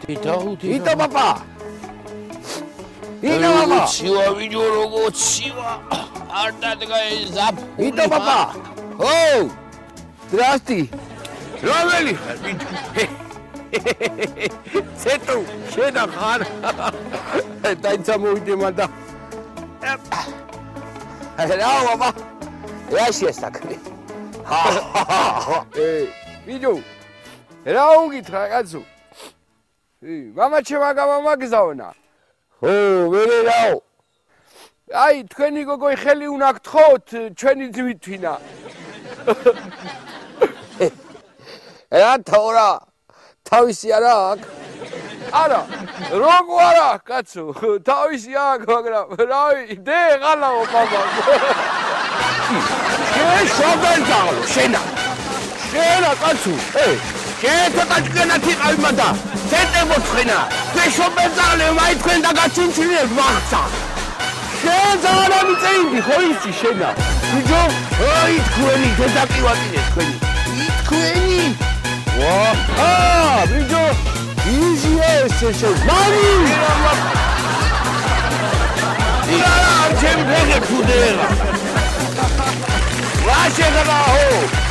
იტო papa იტო papa ცივა ვიდეო როგორ ცივა არ დადგა ზაფ იტო papa ო Здрасти რომელი ხარ ცეტო შედა ხარ დაიცა მოვიდე მანდა რა papa რა შეესაკრე ვიდეო რა უგითხრა კაცო მამა ჩემა გამამაგზავნა ო ვერე რაო აი თქვენი გოგოი ხელი უნდა გთხოვთ ჩვენი ძვით თვითინა რა თორა თავისი არა აქვს არა როგორ არა კაცო თავისი აქვს მაგრამ რავი დე ღალაო papa შენ შენა კაცო Che tacchina ti almada. Sente motrina. Che shobenzale mai თქვენ და გაჩინჩინეთ ვახცა. შენ ზალა მიწეინდი ხო ისი შენა. ბიჭო, აი თქვენი დედაკივატინე თქვენი. თქვენი. ვა, ბიჭო. იზია ესე შენ. მამი. ირა, ჩემ ფეხე ქუდერა. ვა შეგაო.